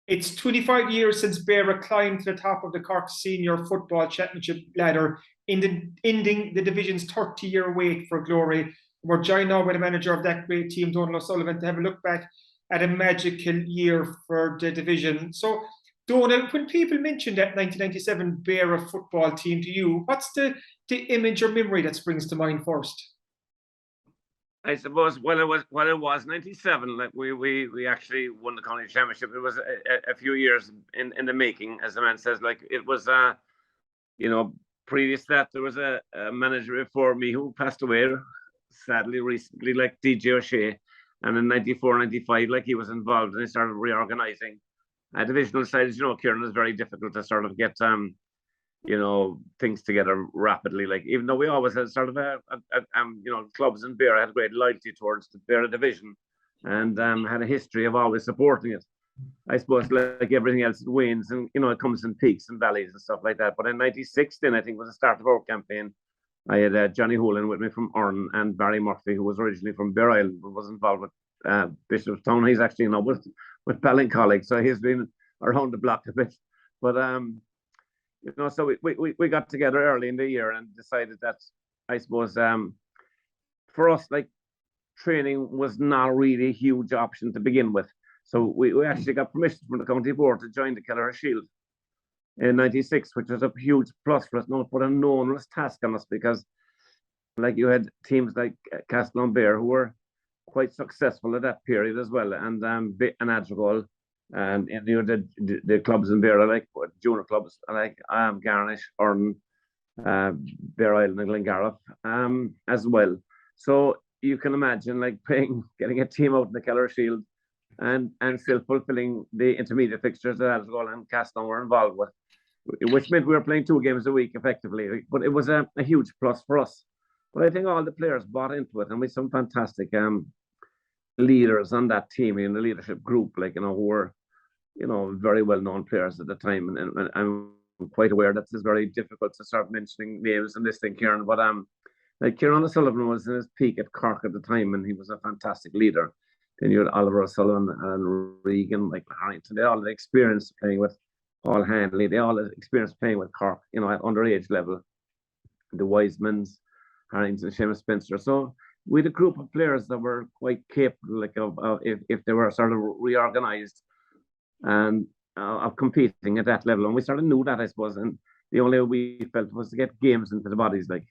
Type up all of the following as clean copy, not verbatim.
It's 25 years since Beara climbed to the top of the Cork Senior Football Championship ladder, ending the division's 30-year wait for glory. We're joined now by the manager of that great team, Donal O'Sullivan, to have a look back at a magical year for the division. So, Donal, when people mention that 1997 Beara football team to you, what's the image or memory that springs to mind first? I suppose it was 97. Like we actually won the county championship. It was a few years in the making, as the man says. Like it was, previous to that there was a manager before me who passed away, sadly recently, like DJ O'Shea, and in 94, 95, like he was involved and he started reorganizing. Divisional side, as you know, Kieran, is very difficult to sort of get things together rapidly. Like even though we always had sort of clubs in Beara had great loyalty towards the Beara division, and had a history of always supporting it. I suppose like everything else, it wanes and it comes in peaks and valleys and stuff like that. But in '96, then I think was the start of our campaign. I had Johnny Holan with me from Orne and Barry Murphy, who was originally from Beara Island, but was involved with Bishopstown. He's actually with Ballincollig, so he's been around the block a bit. But so we got together early in the year and decided that, I suppose, for us, like, training was not really a huge option to begin with. So we actually got permission from the county board to join the Kelleher Shield in '96, which was a huge plus for us. No, put an enormous task on us because, like, you had teams like Castletownbere who were quite successful at that period as well, and Adrigole. And the clubs in Beara, like junior clubs like Garnish, Orne, Beara Island and Glengarriff, as well. So you can imagine like getting a team out in the Kelleher Shield and still fulfilling the intermediate fixtures that Adrigole and Castletown were involved with, which meant we were playing 2 games a week effectively. But it was a huge plus for us. But I think all the players bought into it, and we had some fantastic leaders on that team in the leadership group, like who were very well-known players at the time, and I'm quite aware that it's very difficult to start mentioning names in this thing, Kieran. But like Donal O'Sullivan was in his peak at Cork at the time, and he was a fantastic leader. Then you had Oliver O'Sullivan and Regan, like Harrington. They all had experience playing with Paul Hanley. They all had experience playing with Cork, at underage level. The Wisemans, Harrington, Seamus Spencer. So we had a group of players that were quite capable, like of if they were sort of reorganized and of competing at that level. And we sort of knew that, I suppose, and the only way we felt was to get games into the bodies. Like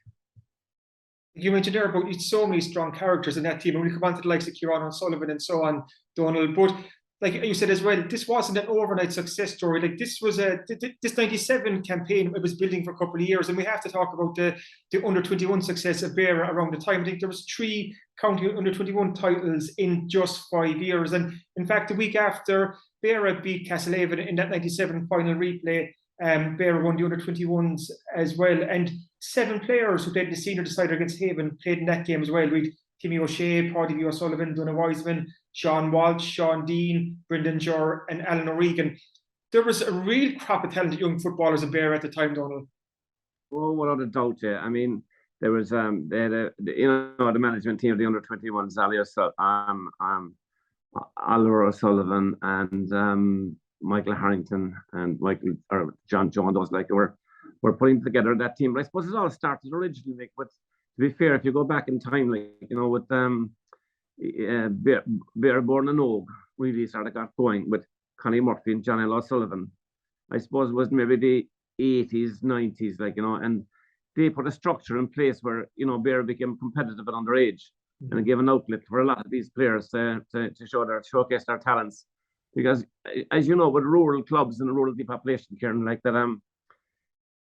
you mentioned there about so many strong characters in that team, and we come on to the likes of Donal O'Sullivan and so on, Donal. But like you said as well, this wasn't an overnight success story. Like this was this '97 campaign. It was building for a couple of years, and we have to talk about the under-21 success of Beara around the time. I think there was 3 county under-21 titles in just 5 years, and in fact, the week after Beara beat Castlehaven in that '97 final replay, Beara won the under-21s as well, and 7 players who played the senior decider against Haven played in that game as well. We Timmy O'Shea, Padraig O'Sullivan, Donal Wiseman, Sean Walsh, Sean Dean, Brendan Jor, and Alan O'Regan. There was a real crop of talented young footballers in Beara at the time, Donal. Oh, without a doubt, yeah. I mean, there was they had the management team of the under-21s, Oliver O'Sullivan and Michael Harrington and John Jones, like were putting together that team. But I suppose it all started originally, like, with, to be fair, if you go back in time, like with Beara Born and Og really sort of got going with Connie Murphy and John O'Sullivan. I suppose it was maybe the '80s, '90s, and they put a structure in place where Beara became competitive at underage, and it gave an outlet for a lot of these players to showcase their talents. Because, as you know, with rural clubs and the rural depopulation, Kieran, like that,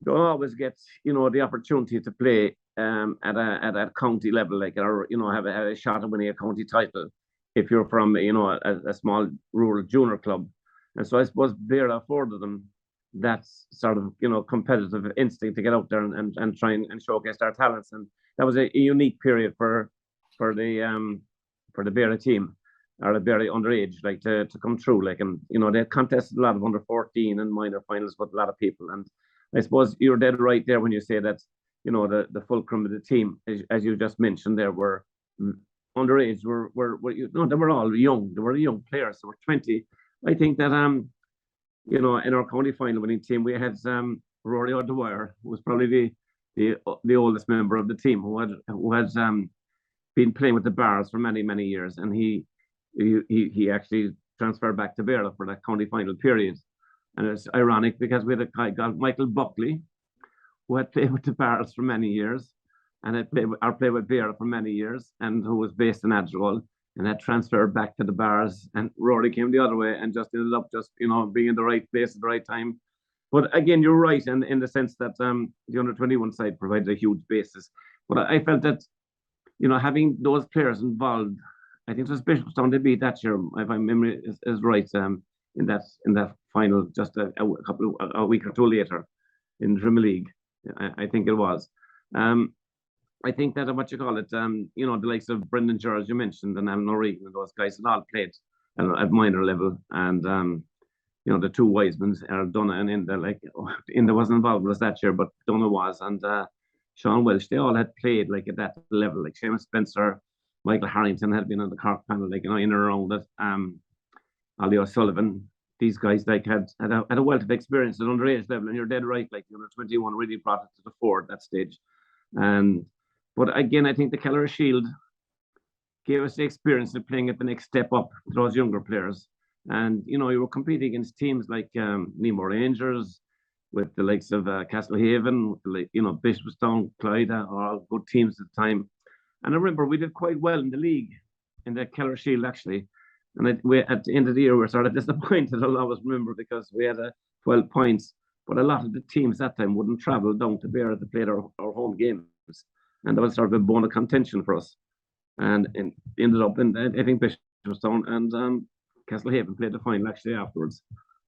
don't always get the opportunity to play at a county level, like, or have a shot at winning a county title if you're from a small rural junior club. And so I suppose Beara afforded them that sort of competitive instinct to get out there and try and showcase their talents. And that was a unique period for the Beara team, or the Beara underage, like to come through, like, and they contested a lot of under 14 and minor finals with a lot of people. And I suppose you're dead right there when you say that the fulcrum of the team, as you just mentioned, there were underage, they were all young. They were young players. They were 20. I think that you know, in our county final winning team, we had Rory O'Dwyer, who was probably the oldest member of the team, who had been playing with the Bars for many years, and he actually transferred back to Beara for that county final period. And it's ironic because we had a guy called Michael Buckley, who had played with the Bars for many years, and had played with Beara for many years, and who was based in Adgerall, and had transferred back to the Bars. And Rory came the other way and just ended up just, you know, being in the right place at the right time. But again, you're right in the sense that the under-21 side provides a huge basis. But I felt that, you know, having those players involved, I think it was Bishopstown they beat that year, if my memory is right, in that final just a week or two later in the Premier League, I think it was. I think that what you call it, you know, the likes of Brendan George you mentioned and Alan O'Regan and those guys had all played at minor level, and you know, the two Wisemans are Donal and Inda, like Inda wasn't involved with us that year, but Donal was, and Sean Welsh, they all had played like at that level, like Seamus Spencer, Michael Harrington had been on the Cork panel, like, you know, in and around it. Donal O'Sullivan, these guys like had a wealth of experience at underage level, and you're dead right, like, you know, 21 really brought it to the fore at that stage. But again, I think the Keller Shield gave us the experience of playing at the next step up to those younger players. And, you know, you were competing against teams like Nemo Rangers, with the likes of Castlehaven, with the, you know, Bishopstown, Clyde, all good teams at the time. And I remember we did quite well in the league, in the Keller Shield, actually. And at the end of the year, we were sort of disappointed, I'll always remember, because we had 12 points. But a lot of the teams that time wouldn't travel down to Beara to play our home games. And that was sort of a bone of contention for us. And it ended up in, I think, Bishopstown and Castlehaven played the final actually afterwards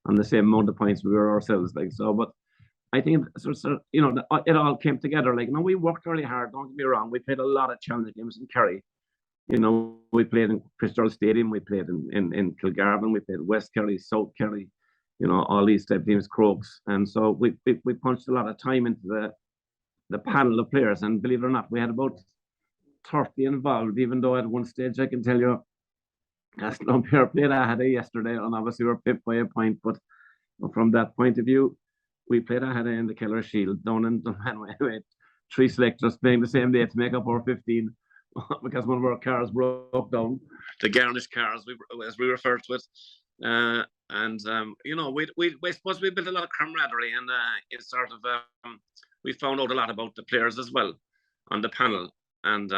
on the same amount of points we were ourselves. Like, so, but I think, so, you know, it all came together. Like, you know, we worked really hard, don't get me wrong. We played a lot of challenge games in Kerry. You know, we played in Fitzgerald Stadium, we played in Kilgarvan, we played West Kerry, South Kerry, you know, all these type teams, Crokes. And so we punched a lot of time into the panel of players. And believe it or not, we had about 30 involved, even though at one stage I can tell you, Castletown played Ahada yesterday, and obviously we were pipped by a point. But from that point of view, we played Ahada in the Keller Shield down in Dunmanway with 3 selectors playing the same day to make up our 15 because one of our cars broke down, the garnish cars, as we refer to it. You know, we suppose we built a lot of camaraderie, and it's sort of we found out a lot about the players as well on the panel, and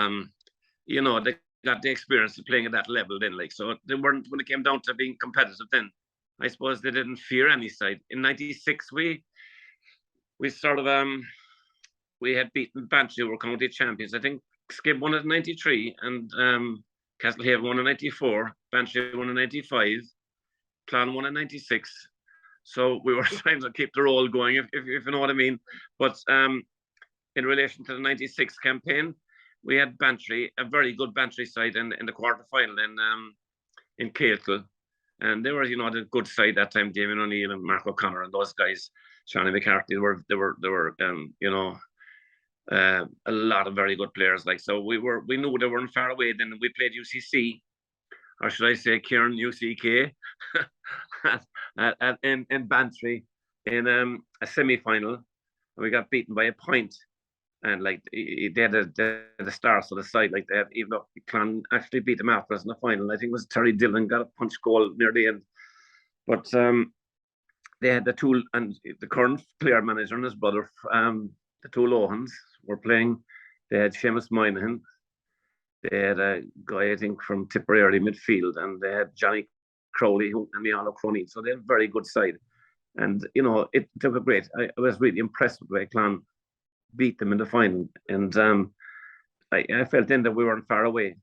you know, they got the experience of playing at that level then, like, so they weren't, when it came down to being competitive then, I suppose they didn't fear any side. In '96 we sort of we had beaten Bantry, who were county champions. I think Skib won in '93 and Castlehaven won in '94, Bantry won in '95, Clan won in '96. So we were trying to keep the roll going, if you know what I mean. But in relation to the '96 campaign, we had Bantry, a very good Bantry side in the quarter final in Cahill. And they were, you know, the good side that time. Damien O'Neill and Mark O'Connor and those guys, Shani McCarthy, they were you know, a lot of very good players. Like, so we knew they weren't far away. Then we played UCC, or should I say Kieran UCK, in Bantry in a semi-final. We got beaten by a point. And like they had the stars on the side, like they had, even though Clan actually beat them after us in the final. I think it was Terry Dillon got a punch goal near the end. But they had the two, and the current player manager and his brother, the two Lohans were playing. They had Seamus Moynihan. They had a guy, I think, from Tipperary midfield, and they had Johnny Crowley and Miano Cronin. So they had a very good side. And, you know, it took a great, I was really impressed with the way Clan beat them in the final, and I felt then that we weren't far away.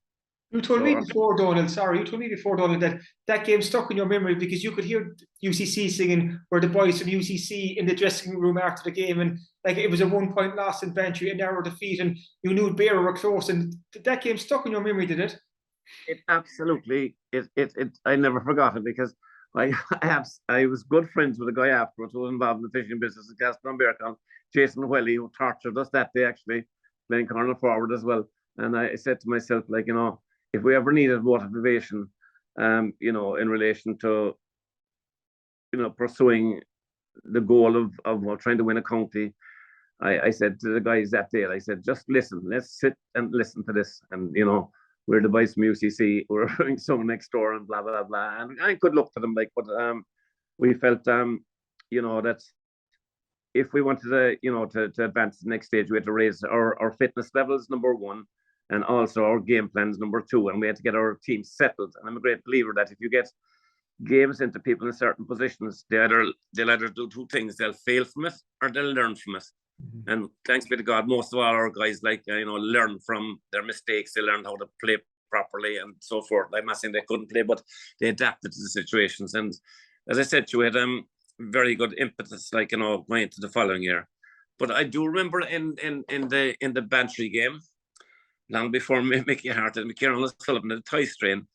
You told me before, Donal, that game stuck in your memory because you could hear UCC singing, or the boys from UCC in the dressing room after the game, and like it was a 1-point loss in Bantry, a narrow defeat, and you knew Beara were close, and that game stuck in your memory, did it? It absolutely, I never forgot it, because I was good friends with a guy afterwards who was involved in the fishing business in Castletown, Jason Welly, who tortured us that day, actually, playing corner forward as well. And I said to myself, like, you know, if we ever needed motivation, you know, in relation to pursuing the goal of trying to win a county, I said to the guys that day, I said, just listen, let's sit and listen to this. And, we're the boys from UCC, we're doing some next door and blah, blah, blah. And I could look to them but we felt, that if we wanted to advance to the next stage, we had to raise our fitness levels, number one, and also our game plans, number two. And we had to get our team settled. And I'm a great believer that if you get games into people in certain positions, they'll either do two things: they'll fail from it or they'll learn from it. Mm-hmm. And thanks be to God, most of all our guys learn from their mistakes. They learned how to play properly and so forth. I'm not saying they couldn't play, but they adapted to the situations. And as I said, we had very good impetus, going into the following year. But I do remember in the Bantry game, long before Mickey Hart and Donal O'Sullivan had a thigh strain,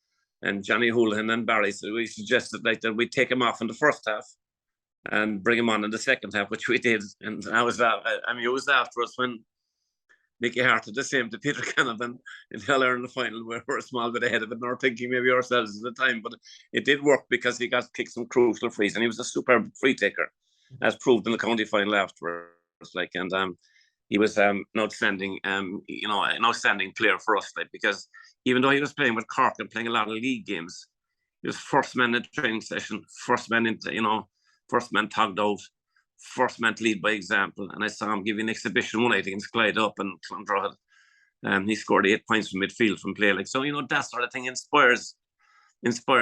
and Johnny Houlihan and Barry, so we suggested that we'd take him off in the first half and bring him on in the second half, which we did. And I was amused afterwards when Mickey Hart did the same to Peter Canavan in the All-Ireland final. We were a small bit ahead of it, and we were thinking maybe ourselves at the time, but it did work because he got kicked some crucial frees, and he was a superb free taker, as proved in the county final afterwards. He was an outstanding, an outstanding player for us, because even though he was playing with Cork and playing a lot of league games, he was first man in the training session, first man into, first man tugged out, first man to lead by example. And I saw him give an exhibition one night against Clyde up and Clondrohid. He scored 8 points from midfield from play. So, that sort of thing inspires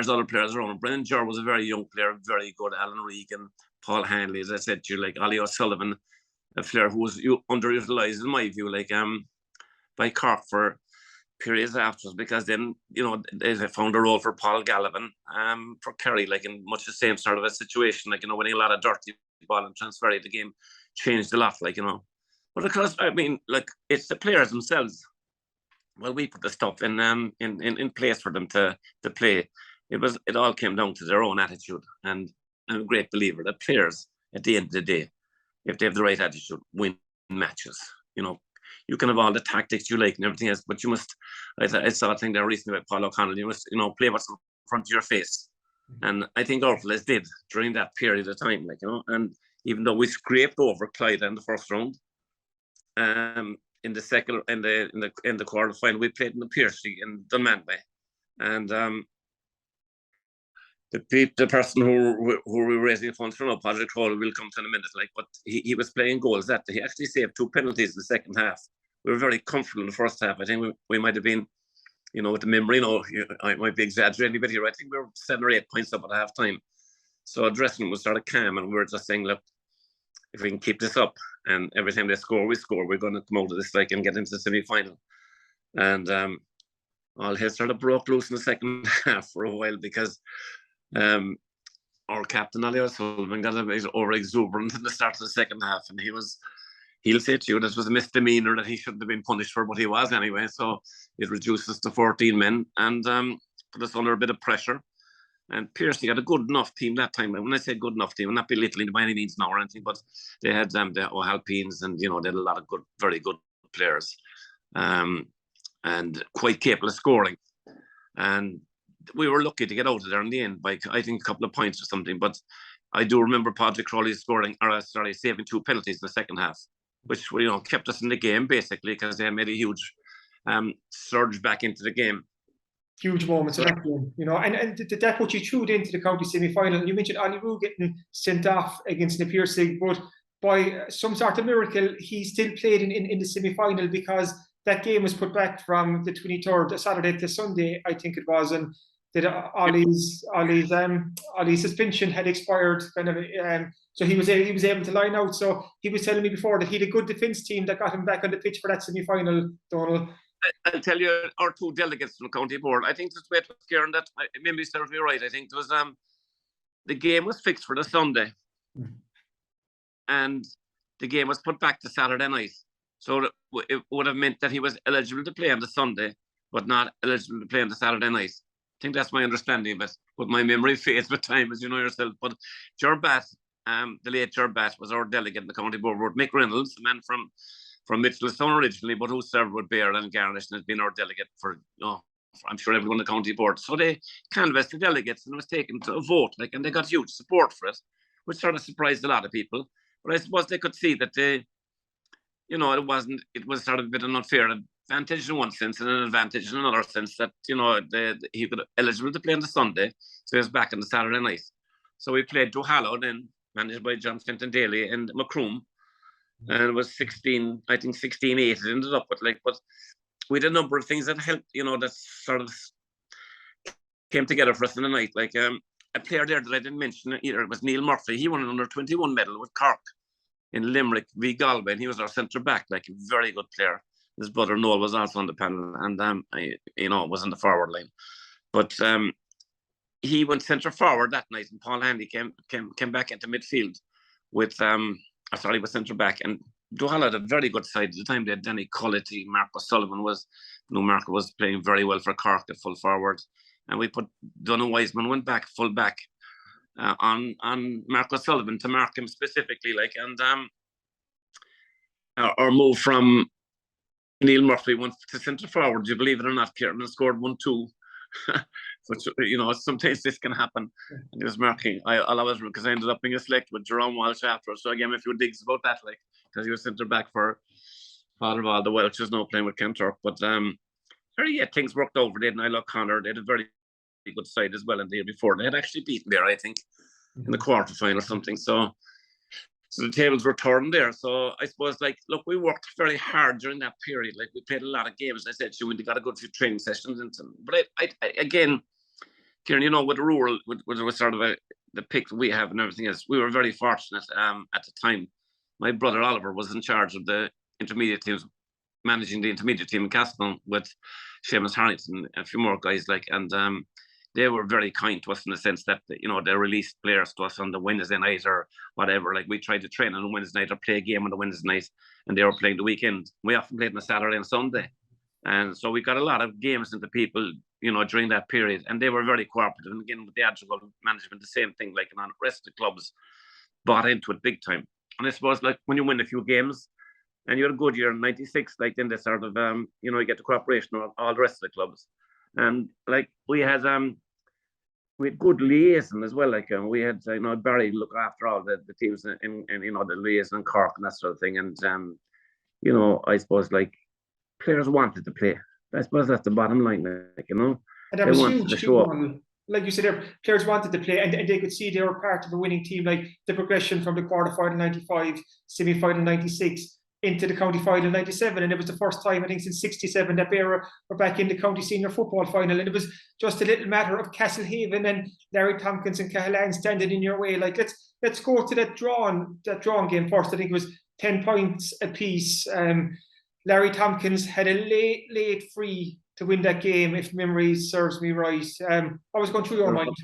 other players around. Brendan Jor was a very young player, very good. Alan Regan, Paul Hanley, as I said to you, Donal O'Sullivan, a player who was underutilized, in my view, by Cork for periods afterwards, because then, they found a role for Paul Gallivan for Kerry, in much the same sort of a situation, winning a lot of dirty ball and transferring the game changed a lot, But of course, it's the players themselves. Well, we put the stuff in place for them to play. It all came down to their own attitude, and I'm a great believer that players, at the end of the day, if they have the right attitude, win matches. You can have all the tactics you like and everything else, but you must. I saw a thing there recently about Paul O'Connell. You must, play what's in front of your face, and I think our fellas did during that period of time, And even though we scraped over Clyde in the first round, in the second, in the quarter final, we played in the Piercy in Dunmanway, and the person who we were raising funds for now, Padraig Crowley, will come to in a minute. But he was playing goals that day. He actually saved 2 penalties in the second half. We were very comfortable in the first half. I think we might have been, with the memory, I might be exaggerating, but here I think we were 7 or 8 points up at half time. So our dressing room was sort of calm, and we were just saying, look, if we can keep this up, and every time they score, we're going to come out of this and get into the semi-final. And all hell sort of broke loose in the second half for a while, because our captain, Donal O'Sullivan, got a bit over-exuberant in the start of the second half, and he'll say to you this was a misdemeanor that he shouldn't have been punished for, but he was anyway. So it reduced us to 14 men and put us under a bit of pressure. And Piercy had a good enough team that time. When I say good enough team, I'm not belittling by any means now or anything, but they had the O'Halpines, and they had a lot of good, very good players, and quite capable of scoring. And we were lucky to get out of there in the end by, I think, a couple of points or something. But I do remember Padraig Crowley saving 2 penalties in the second half, which kept us in the game basically, because they made a huge surge back into the game. Huge moments in that game, and that put you through into the county semi-final. You mentioned Ollie Roux getting sent off against the Piercy, but by some sort of miracle, he still played in the semi-final, because that game was put back from the 23rd, Saturday to Sunday, I think it was, and Ollie's suspension had expired, so he was able to line out. So he was telling me before that he had a good defence team that got him back on the pitch for that semi-final, Donal. I'll tell you, our 2 delegates from the county board, I think this way it was Kieran that, maybe serves me right, I think it was, the game was fixed for the Sunday, and the game was put back to Saturday night. So it would have meant that he was eligible to play on the Sunday, but not eligible to play on the Saturday night. I think that's my understanding of it, but my memory fades with time, as you know yourself. But Gerbat, the late Gerbat, was our delegate in the county board. Mick Reynolds, the man from Mitchelstown originally, but who served with Beara and Garnish, and has been our delegate for I'm sure everyone on the county board. So they canvassed the delegates and it was taken to a vote, like, and they got huge support for it, which sort of surprised a lot of people. But I suppose they could see that they, you know, it was sort of a bit of an unfair advantage in one sense and an advantage in another sense, that, you know, he was eligible to play on the Sunday, so he was back on the Saturday night. So we played Duhallow then, managed by John Fenton Daly and Macroom, and it was 16, I think 16-8 it ended up with, like, but we had a number of things that helped, you know, that sort of came together for us in the night. Like, a player there that I didn't mention either, it was Neil Murphy. He won an under-21 medal with Cork in Limerick v Galway, and he was our centre back, like a very good player. His brother Noel was also on the panel, and you know, was on the forward line. But he went centre forward that night, and Paul Handy came back into midfield with he was centre back, and Duhallow had a very good side at the time. They had Danny Cullity, Mark O'Sullivan Mark was playing very well for Cork at full forward, and we put Donal Wiseman went back full back on Mark O'Sullivan to mark him specifically, like, and our move from Neil Murphy went to centre forward. You believe it or not, Kieran scored 1-2. Which, you know, sometimes this can happen. And he was marking. I'll always, because I ended up being a select with Jerome Walsh after. So I gave him a few digs about that, like, because he was centre back for Father of all the Welsh, is now playing with Kenturk. But things worked over. They had Niall O'Connor. They had a very good side as well in the year before. They had actually beaten there, I think, in the quarterfinal or something. So the tables were turned there. So I suppose, like, look, we worked very hard during that period. Like, we played a lot of games. I said, we got a good few training sessions. But I again, Kieran, you know, with the rural, with sort of the pick we have and everything else, we were very fortunate at the time. My brother Oliver was in charge of the intermediate teams, managing the intermediate team in Castletown with Seamus Harrington and a few more guys, like, and they were very kind to us in the sense that, you know, they released players to us on the Wednesday night or whatever. Like, we tried to train on a Wednesday night or play a game on the Wednesday night, and they were playing the weekend. We often played on a Saturday and Sunday. And so we got a lot of games into people, you know, during that period, and they were very cooperative. And again, with the Adrigal management, the same thing, like, and the rest of the clubs bought into it big time. And I suppose, like, when you win a few games and you had a good year in 96, like, then they sort of, you know, you get the cooperation of all the rest of the clubs. And, like, we had good liaison as well. Like, we had, you know, Barry look after all the teams in you know, the liaison in Cork and that sort of thing. And, you know, I suppose, like, players wanted to play. I suppose that's the bottom line, like, you know. And that was huge to show up. Like you said, players wanted to play, and they could see they were part of a winning team. Like, the progression from the quarter-final 95, semi-final 96, into the county final 97, and it was the first time, I think, since 67 that Beara were back in the county senior football final, and it was just a little matter of Castlehaven and Larry Tompkins and Cahalan standing in your way. Like, let's go to that drawn game first. I think it was 10 points apiece. Larry Tompkins had a late free to win that game, if memory serves me right. I was going through your mind.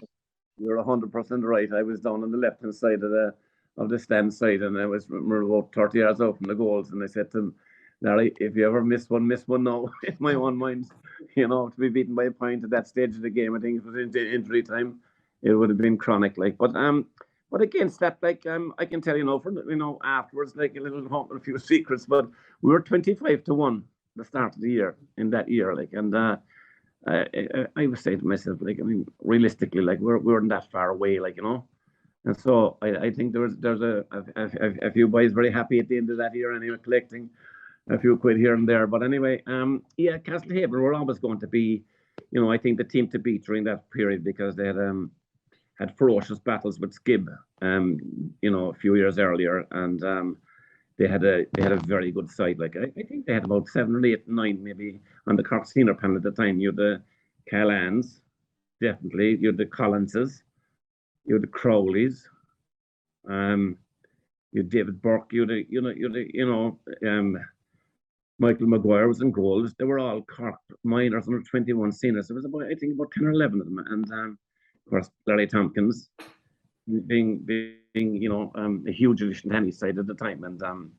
You're 100% right. I was down on the left-hand side of the stand side, and I was about 30 yards out from the goals, and I said to him, Larry, if you ever miss one now, in my own mind, you know, to be beaten by a point at that stage of the game, I think it was into injury time, it would have been chronic, like. But against that, like, I can tell you now, afterwards, like, a few secrets, but we were 25-1 the start of the year, in that year, like, and I was saying to myself, like, I mean, realistically, like, we weren't that far away, like, you know. And so I think there's a few boys very happy at the end of that year, anyway, collecting a few quid here and there. But anyway, yeah, Castlehaven were always going to be, you know, I think the team to beat during that period, because they had ferocious battles with Skib, you know, a few years earlier, and they had a very good side. Like, I think they had about 7 or 8, 9 maybe on the Cork senior panel at the time. You had the Callans, definitely. You had the Collinses. You had the Crowleys, you had David Burke, Michael Maguire was in goals. They were all Cork minors, under 21 seniors. There was about 10 or 11 of them, and of course Larry Tompkins being a huge addition to any side at the time, and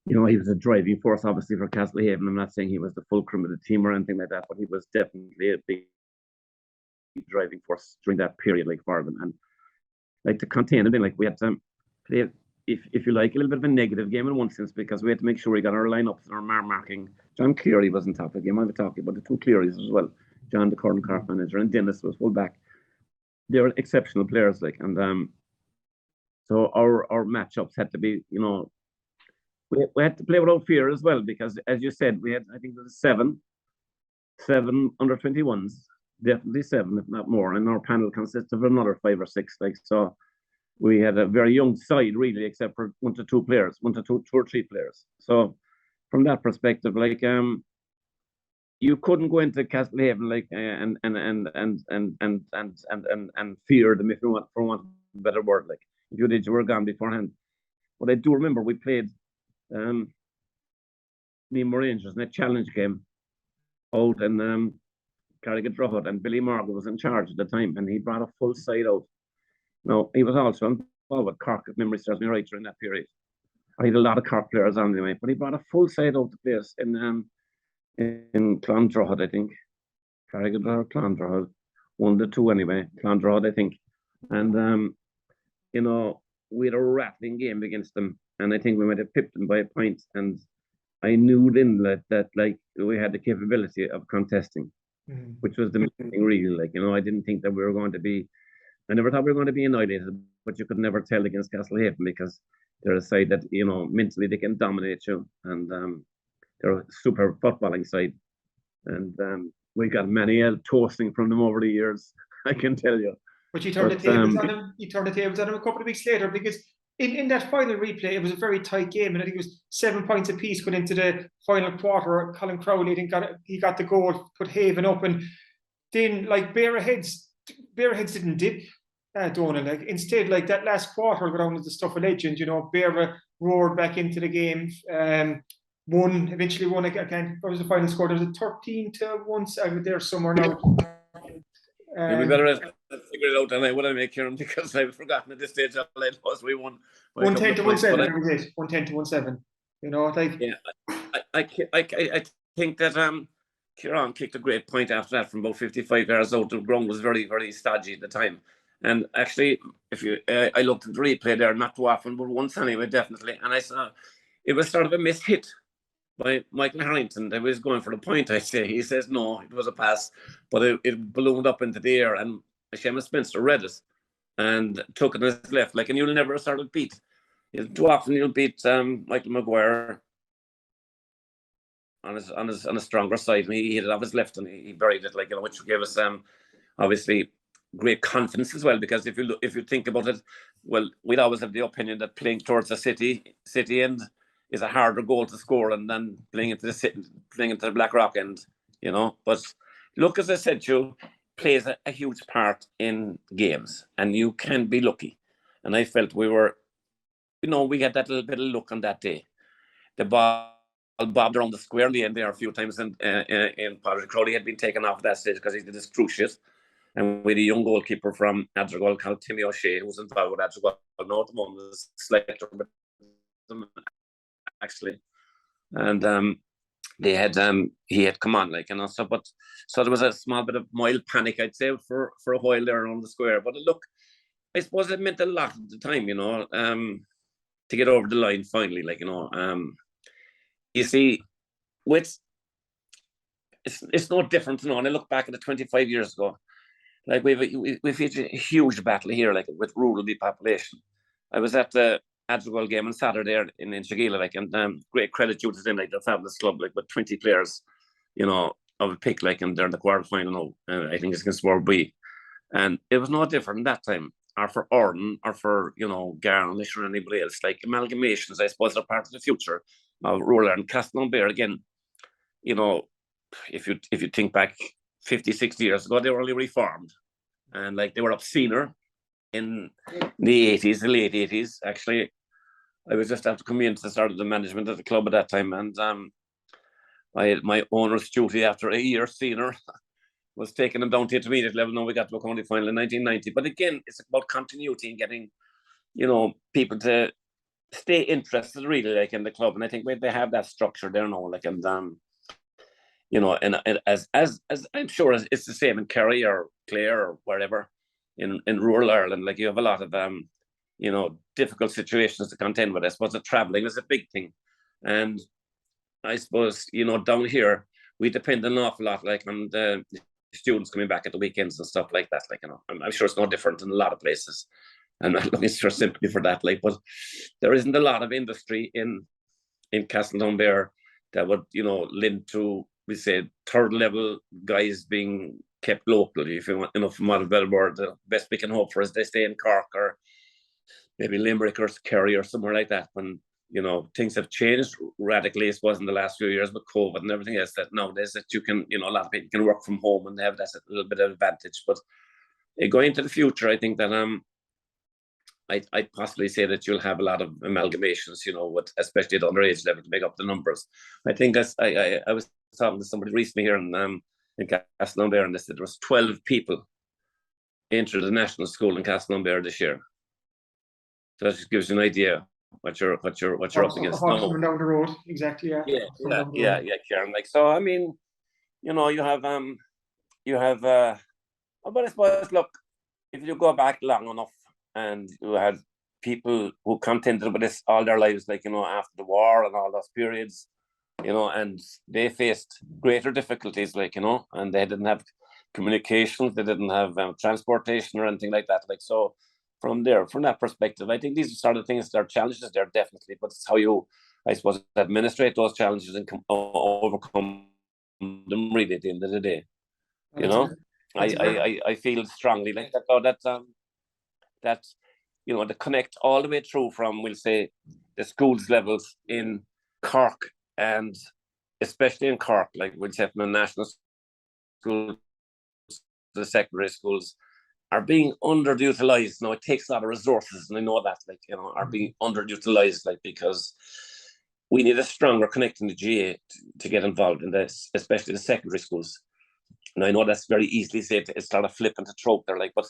you know, he was a driving force obviously for Castlehaven. I'm not saying he was the fulcrum of the team or anything like that, but he was definitely a big driving force during that period, like, for them. And like, to contain them, like, we had to play, if you like, a little bit of a negative game in one sense, because we had to make sure we got our lineups and our marking. John Cleary was on top of the game. I was talking about the two Clearys as well. John, the current Cork manager, and Dennis was full back. They were exceptional players, like, and so our matchups had to be, you know, we had to play without fear as well, because as you said, we had, I think there was seven under 21s, definitely seven, if not more, and our panel consists of another 5 or 6, like, so we had a very young side really, except for one to two or three players. So from that perspective, like, you couldn't go into Castlehaven like and fear them, if you want, for want of a better word. Like, if you did, you were gone beforehand. But I do remember we played Nemo Rangers in a challenge game out in Carrigadrohid, and Billy Morgan was in charge at the time, and he brought a full side out. Now, he was also involved with Cork, if memory serves me right, during that period. I had a lot of Cork players on anyway, but he brought a full side out to place in Clondrohid, I think. Carrigadrohid, Clondrohid, 1-2 anyway. Clondrohid, I think. And you know, we had a rattling game against them, and I think we might have pipped them by a point. And I knew then that like we had the capability of contesting, which was the main thing really. Like, you know, I didn't think that we were going to be. I never thought we were going to be annihilated, but you could never tell against Castlehaven, because they're a side that, you know, mentally they can dominate you, and they're a super footballing side, and we got many toasting from them over the years, I can tell you. But you turned the tables on them. You turned the tables on them a couple of weeks later, because in that final replay, it was a very tight game, and I think it was 7 points apiece going into the final quarter. Colin Crowley he got the goal, put Haven up, and then like Beara Heads didn't dip. Donal, like, instead, like, that last quarter got on with the stuff of legend. You know, Beara roared back into the game. Eventually won again. What was the final score? There was a 13-1. I was there somewhere now. We better figure it out, and I would make Kieran, because I've forgotten at this stage how late was we won. 110 to 1-7. That was it. 110 to 1-7. You know, like, yeah, I think that Kieran kicked a great point after that from about 55 yards out. The ground was very, very stodgy at the time. And actually, if you, I looked at the replay there, not too often, but once anyway, definitely. And I saw it was sort of a missed hit by Michael Harrington. They was going for the point, I say. He says, no, it was a pass, but it ballooned up into the air, and Seamus Spencer read it and took it on his left. Like, and you'll never sort of beat. Too often you'll beat Michael Maguire on his stronger side, and he hit it off his left, and he buried it, like, you know, which gave us obviously great confidence as well, because if you think about it, well, we'd always have the opinion that playing towards the city end is a harder goal to score than playing into the Blackrock end, you know. But look, as I said, you plays a huge part in games, and you can be lucky. And I felt we were, you know, we had that little bit of luck on that day. The ball bobbed around the square in the end there a few times, and Padraig Crowley had been taken off at that stage because he did his cruciate. And with a young goalkeeper from Adrigol called Timmy O'Shea, who was involved with Adrigol. No, at the moment was slightly, actually, and he had come on, like, you know. So there was a small bit of mild panic, I'd say, for a while there around the square. But look, I suppose it meant a lot at the time, you know, to get over the line finally, like, you know. You see, it's no different, you know. And I look back at it 25 years ago. Like, we've had a huge battle here, like, with rural depopulation. I was at the Adrigol game on Saturday in Shigila, like, and great credit due to them, like, the fabulous club, like, with 20 players, you know, of a pick, like, and they're in the quarter final now. I think it's against World B. And it was no different that time, or for Orden, or for, you know, Garnish or anybody else. Like, amalgamations, I suppose, are part of the future of rural Ireland. Castletownbere, again, you know, if you think back 50, 60 years ago, they were only reformed, and like, they were obscener in the 80s, the late 80s. Actually, I was just after coming into the start of the management of the club at that time, and I had my owner's duty after a year senior was taking them down to intermediate level. Now we got to a county final in 1990. But again, it's about continuity and getting, you know, people to stay interested really, like, in the club. And I think they have that structure there now, like, and you know, and as I'm sure it's the same in Kerry or Clare or wherever in rural Ireland. Like, you have a lot of difficult situations to contend with. I suppose the traveling is a big thing. And I suppose, down here, we depend an awful lot, like, on the students coming back at the weekends and stuff like that. Like, I'm sure it's no different in a lot of places. I'm not looking for sympathy for that, like, but there isn't a lot of industry in Castletownbere that would, lend to, we say, third level guys being kept local. If you want, from Montebello, the best we can hope for is they stay in Cork or maybe Limerick or Kerry or somewhere like that. When things have changed radically, it was in the last few years with COVID and everything else, that nowadays that you can, a lot of people can work from home and they have that a little bit of advantage. But going into the future, I think that I'd possibly say that you'll have a lot of amalgamations, with especially at underage level to make up the numbers. I think I was talking to somebody recently here in Castletownbere, and they said there was 12 people entered the national school in Castletownbere this year. So that just gives you an idea what you're up against. Down the road, exactly. Yeah, Kieran. Like, so, I mean, you have but I suppose, look, if you go back long enough, and you had people who contended with this all their lives, like, after the war and all those periods, and they faced greater difficulties, like, and they didn't have communications, they didn't have transportation or anything like that. Like, so from that perspective, I think these are sort of things that are challenges there, definitely, but it's how you, I suppose, administrate those challenges and overcome them, really, at the end of the day. I feel strongly like that, to connect all the way through from, we'll say, the schools levels in Cork, and especially in Cork, like, we'll say, from the national schools, the secondary schools, are being underutilized. Now, it takes a lot of resources, and I know that, like, are being underutilized, like, because we need a stronger connecting the GAA to get involved in this, especially the secondary schools. And I know that's very easily said, it's sort of flippant to trope there, like, but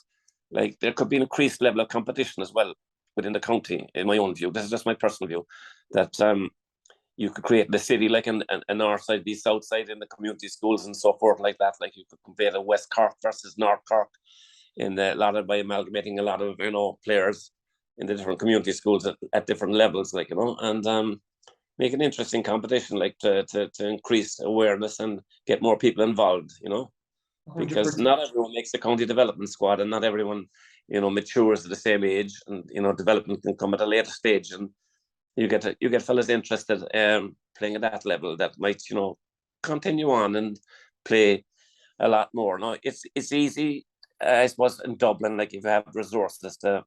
like, there could be an increased level of competition as well within the county, in my own view. This is just my personal view, that you could create the city, like, an north side, be south side in the community schools and so forth, like that. Like, you could compare the West Cork versus North Cork in a lot of, by amalgamating a lot of, players in the different community schools at different levels, like, and make an interesting competition, like, to increase awareness and get more people involved, because 100%. not everyone makes the county development squad, and not everyone, matures at the same age, and development can come at a later stage, and you get fellas interested playing at that level that might, continue on and play a lot more. Now, it's easy, I suppose, in Dublin, like, if you have resources to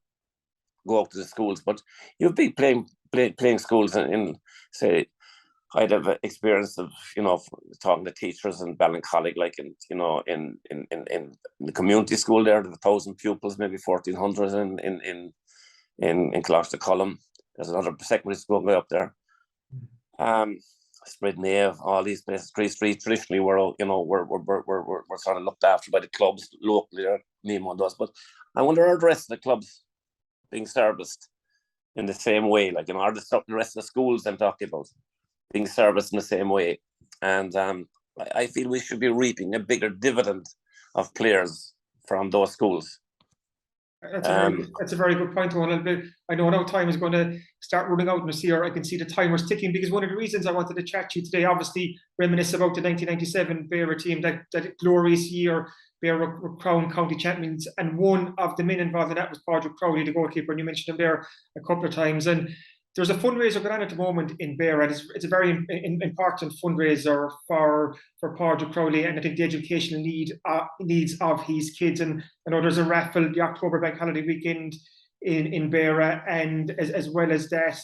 go out to the schools, but you'll be playing schools in say, I'd have experience of, talking to teachers in Ballincollig, like, in the community school there, there's 1,000 pupils, maybe 1,400 in Colum. There's another secondary school way up there. Spread Nave, all these places, Tree Street, traditionally were sort of looked after by the clubs locally there, Nemo does. But I wonder, are the rest of the clubs being serviced in the same way? Like, are the rest of the schools I'm talking about being serviced in the same way? And I feel we should be reaping a bigger dividend of players from those schools. That's a very good point, Donal. I know now time is going to start running out in this year. I can see the timers ticking, because one of the reasons I wanted to chat to you today, obviously, reminisce about the 1997 Beara team, that glorious year. Beara were crowned county champions, and one of the men involved in that was Padraig Crowley, the goalkeeper, and you mentioned him there a couple of times. And there's a fundraiser going on at the moment in Beara, and it's a very important fundraiser for Padraig Crowley, and I think the educational needs of his kids. And I know there's a raffle the October bank holiday weekend in Beara, and as well as that,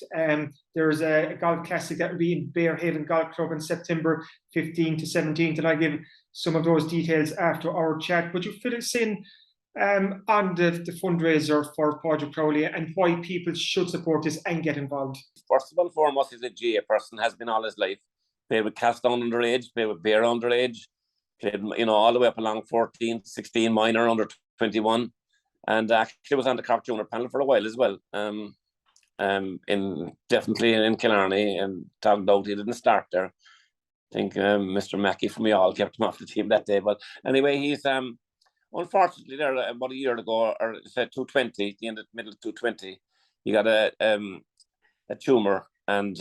there's a golf classic that will be in Bearhaven Golf Club on September 15th to 17th, and I'll give some of those details after our chat. But you fill us in on the fundraiser for Padraig Crowley and why people should support this and get involved. First of all, foremost, he's a GAA person, has been all his life. Played with Castletown underage, played with Beara underage, played, all the way up along 14, 16 minor, under 21, and actually was on the Cork Junior panel for a while as well. Definitely in Killarney, and talked about he didn't start there. I think Mr. Mackey from Youghal kept him off the team that day. But anyway, he's unfortunately there about a year ago, or said 220, the end of middle of 220, he got a tumor, and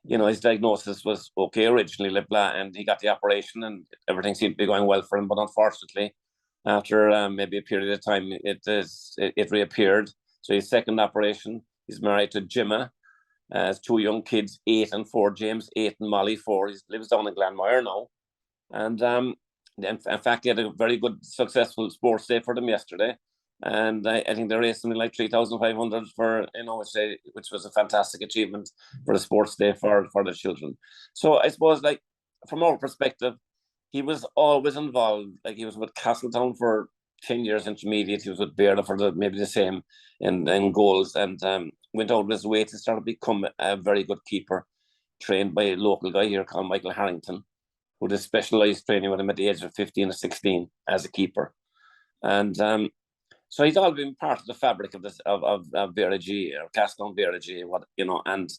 his diagnosis was okay originally, like blah, and he got the operation, and everything seemed to be going well for him. But unfortunately, after maybe a period of time, it reappeared. So his second operation, he's married to Gemma, has 2 young kids, 8 and 4, James 8 and Molly 4. He lives down in Glanmire now. And in fact, he had a very good, successful sports day for them yesterday. And I think they raised something like 3,500 for, which was a fantastic achievement for a sports day for the children. So I suppose, like, from our perspective, he was always involved. Like, he was with Castletown for 10 years intermediate. He was with Beara for maybe the same in goals, and went out of his way to start to become a very good keeper, trained by a local guy here called Michael Harrington, who did specialised training with him at the age of 15 or 16 as a keeper. And so he's all been part of the fabric of this of Beara GAA, or Castletown Beara GAA, and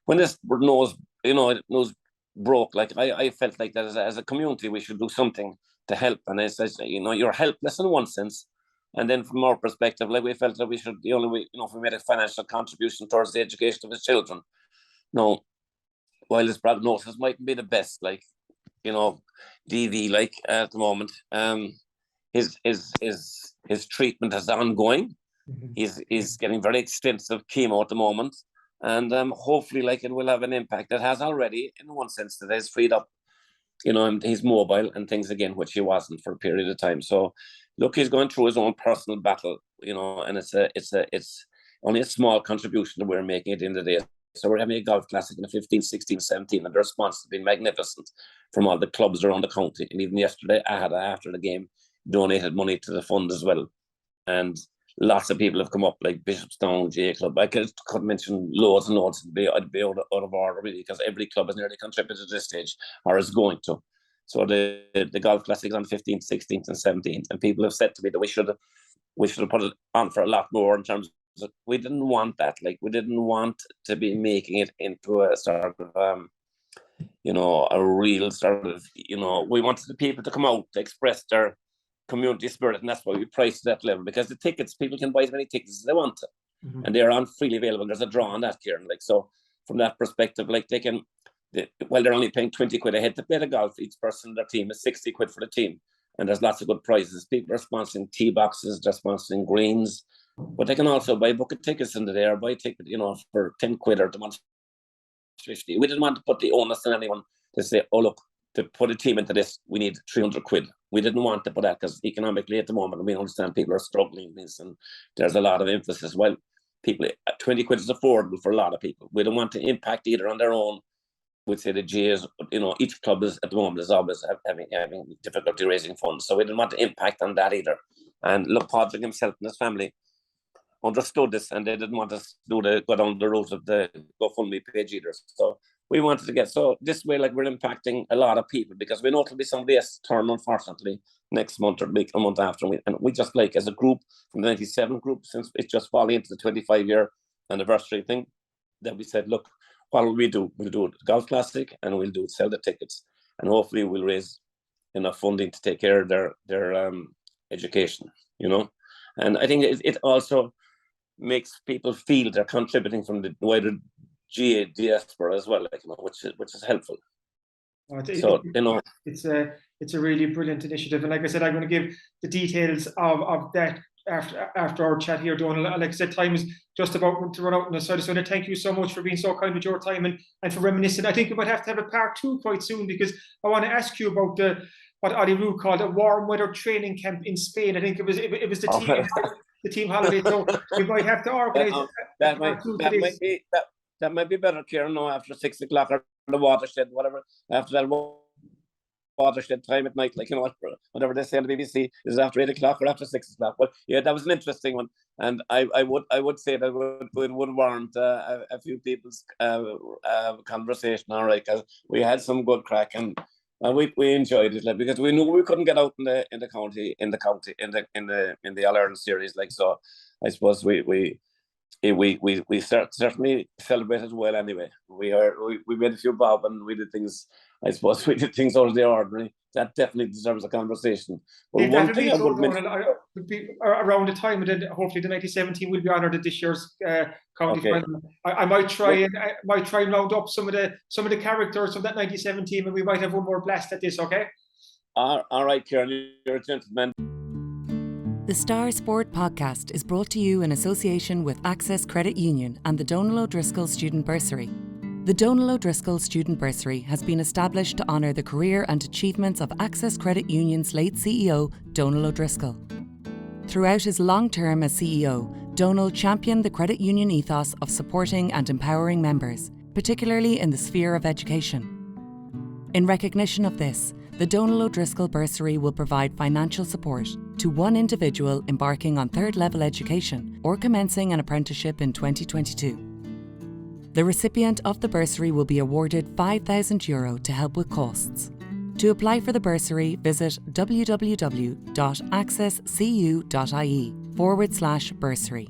when this nose broke, like, I felt like that as a community we should do something to help. And it says, you're helpless in one sense, and then from our perspective, like, we felt that we should, the only way, if we made a financial contribution towards the education of his children. Now, while his prognosis mightn't be the best, like, DV, like, at the moment, his treatment is ongoing. Mm-hmm. He's getting very extensive chemo at the moment, and hopefully, like, it will have an impact. It has already, in one sense, that has freed up, and he's mobile and things again, which he wasn't for a period of time. So, look, he's going through his own personal battle, and it's only a small contribution that we're making at the end of the day. So we're having a golf classic in the 15, 16, 17, and the response has been magnificent from all the clubs around the county. And even yesterday, after the game, donated money to the fund as well. And lots of people have come up, like Bishopstown, GA Club. I could mention loads and loads. I'd be out of order, really, because every club has nearly contributed at this stage, or is going to. So the golf classic is on 15th, 16th, and 17th. And people have said to me that we should have put it on for a lot more, in terms of, we didn't want that. Like, we didn't want to be making it into a sort of, a real sort of, we wanted the people to come out to express their community spirit, and that's why we priced that level, because the tickets, people can buy as many tickets as they want to, Mm-hmm. and they're on freely available. There's a draw on that, Kieran. Like, so from that perspective, like, they're only paying 20 quid a head to play the golf. Each person in their team is 60 quid for the team, and there's lots of good prizes. People are sponsoring tee boxes, they're sponsoring greens, but they can also buy bucket tickets into there, buy a ticket, for 10 quid, or the month 50. We didn't want to put the onus on anyone to say, oh, look, to put a team into this, we need 300 quid. We didn't want to put that, because economically at the moment, we understand people are struggling with this, and there's a lot of emphasis. Well, people, 20 quid is affordable for a lot of people. We don't want to impact either on their own. We'd say the GAs, each club is at the moment is always having difficulty raising funds. So we didn't want to impact on that either. And look, Padraig himself and his family understood this, and they didn't want us to go down the route of the GoFundMe page either. So we wanted to get, so this way, like, we're impacting a lot of people, because we know it'll be somebody else's turn, unfortunately, next month or a month after. And we just, like, as a group from the 97 group, since it's just falling into the 25-year anniversary thing, that we said, look, what will we do? We'll do a golf classic, and we'll sell the tickets, and hopefully we'll raise enough funding to take care of their education, And I think it also makes people feel they're contributing from the wider GA diaspora as well, like, which is helpful. It's a really brilliant initiative, and like I said, I'm going to give the details of that after our chat here, Donal. Like I said, time is just about to run out, so I just want to thank you so much for being so kind with your time and for reminiscing. I think we might have to have a part 2 quite soon, because I want to ask you about what Ollie Roux called a warm weather training camp in Spain. I think it was the team. The team holiday, so we might have to organise that might be better, Kieran. No, after 6 o'clock, or the watershed, whatever. After that watershed time at night, like, whatever they say on the BBC, is after 8 o'clock or after 6 o'clock. But yeah, that was an interesting one, and I would say that would warrant a few people's conversation. All right, because we had some good crack, and we enjoyed it, like, because we knew we couldn't get out in the county in the All Ireland series, like, so I suppose we certainly celebrated well anyway. We made a few bob, and we did things. I suppose we did things out of the ordinary. That definitely deserves a conversation. But one thing I would mention, would be around the time, and then hopefully the 1917 will be honoured at this year's county final. I might try and round up some of the characters from that 1917, and we might have one more blast at this. Okay. All right, Kieran, you're a gentleman. The Star Sport podcast is brought to you in association with Access Credit Union and the Donal O'Driscoll Student Bursary. The Donal O'Driscoll Student Bursary has been established to honour the career and achievements of Access Credit Union's late CEO, Donal O'Driscoll. Throughout his long term as CEO, Donal championed the credit union ethos of supporting and empowering members, particularly in the sphere of education. In recognition of this, the Donal O'Driscoll Bursary will provide financial support to one individual embarking on third-level education or commencing an apprenticeship in 2022. The recipient of the bursary will be awarded €5,000 to help with costs. To apply for the bursary, visit www.accesscu.ie/bursary.